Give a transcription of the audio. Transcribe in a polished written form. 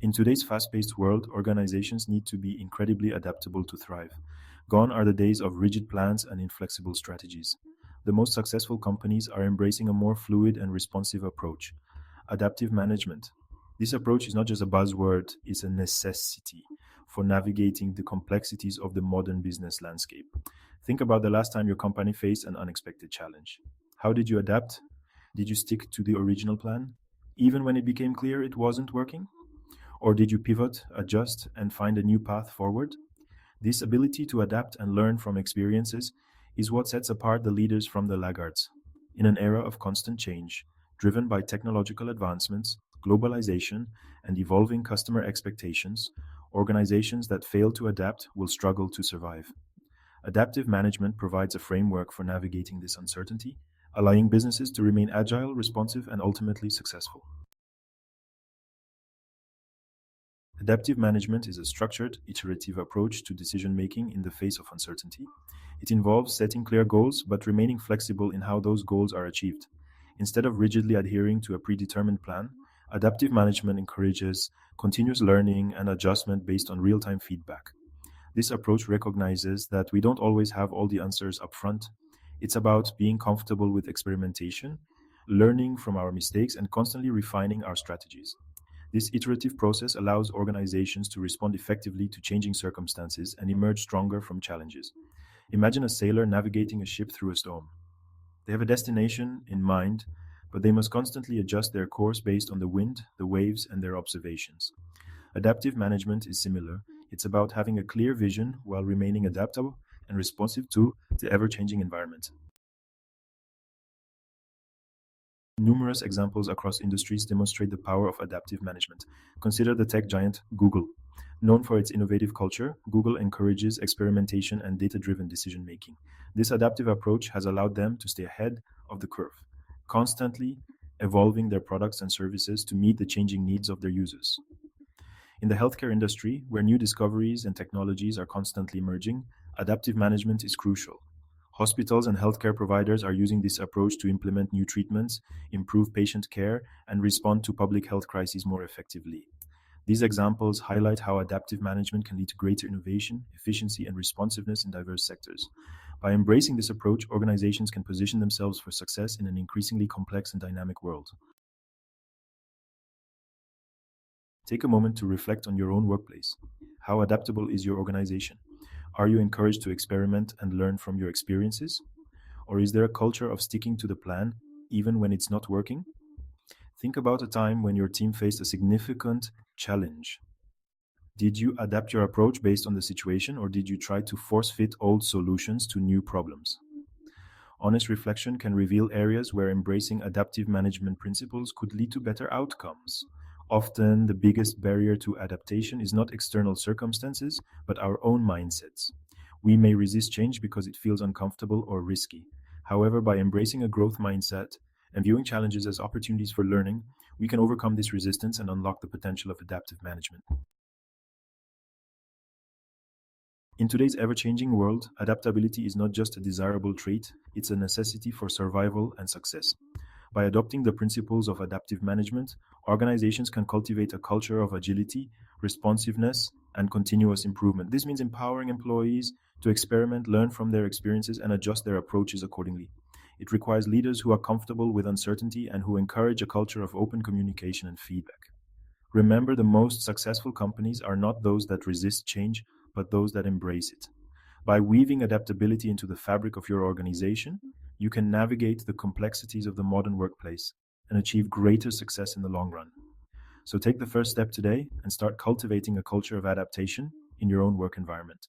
In today's fast paced world, organizations need to be incredibly adaptable to thrive. Gone are the days of rigid plans and inflexible strategies. The most successful companies are embracing a more fluid and responsive approach. Adaptive management. This approach is not just a buzzword, it's a necessity for navigating the complexities of the modern business landscape. Think about the last time your company faced an unexpected challenge. How did you adapt? Did you stick to the original plan, even when it became clear it wasn't working? Or did you pivot, adjust, and find a new path forward? This ability to adapt and learn from experiences is what sets apart the leaders from the laggards. In an era of constant change, driven by technological advancements, globalization, and evolving customer expectations, organizations that fail to adapt will struggle to survive. Adaptive management provides a framework for navigating this uncertainty, allowing businesses to remain agile, responsive, and ultimately successful. Adaptive management is a structured, iterative approach to decision making in the face of uncertainty. It involves setting clear goals but remaining flexible in how those goals are achieved. Instead of rigidly adhering to a predetermined plan, adaptive management encourages continuous learning and adjustment based on real time feedback. This approach recognizes that we don't always have all the answers up front. It's about being comfortable with experimentation, learning from our mistakes, and constantly refining our strategies. This iterative process allows organizations to respond effectively to changing circumstances and emerge stronger from challenges. Imagine a sailor navigating a ship through a storm. They have a destination in mind, but they must constantly adjust their course based on the wind, the waves, and their observations. Adaptive management is similar. It's about having a clear vision while remaining adaptable and responsive to the ever changing environment. Numerous examples across industries demonstrate the power of adaptive management. Consider the tech giant Google. Known for its innovative culture, Google encourages experimentation and data driven decision making. This adaptive approach has allowed them to stay ahead of the curve, constantly evolving their products and services to meet the changing needs of their users. In the healthcare industry, where new discoveries and technologies are constantly emerging, adaptive management is crucial. Hospitals and healthcare providers are using this approach to implement new treatments, improve patient care, and respond to public health crises more effectively. These examples highlight how adaptive management can lead to greater innovation, efficiency, and responsiveness in diverse sectors. By embracing this approach, organizations can position themselves for success in an increasingly complex and dynamic world. Take a moment to reflect on your own workplace. How adaptable is your organization? Are you encouraged to experiment and learn from your experiences? Or is there a culture of sticking to the plan even when it's not working? Think about a time when your team faced a significant challenge. Did you adapt your approach based on the situation, or did you try to force fit old solutions to new problems? Honest reflection can reveal areas where embracing adaptive management principles could lead to better outcomes. Often, the biggest barrier to adaptation is not external circumstances, but our own mindsets. We may resist change because it feels uncomfortable or risky. However, by embracing a growth mindset and viewing challenges as opportunities for learning, we can overcome this resistance and unlock the potential of adaptive management. In today's ever changing world, adaptability is not just a desirable trait, it's a necessity for survival and success. By adopting the principles of adaptive management, organizations can cultivate a culture of agility, responsiveness, and continuous improvement. This means empowering employees to experiment, learn from their experiences, and adjust their approaches accordingly. It requires leaders who are comfortable with uncertainty and who encourage a culture of open communication and feedback. Remember, the most successful companies are not those that resist change, but those that embrace it. By weaving adaptability into the fabric of your organization, you can navigate the complexities of the modern workplace and achieve greater success in the long run. So take the first step today and start cultivating a culture of adaptation in your own work environment.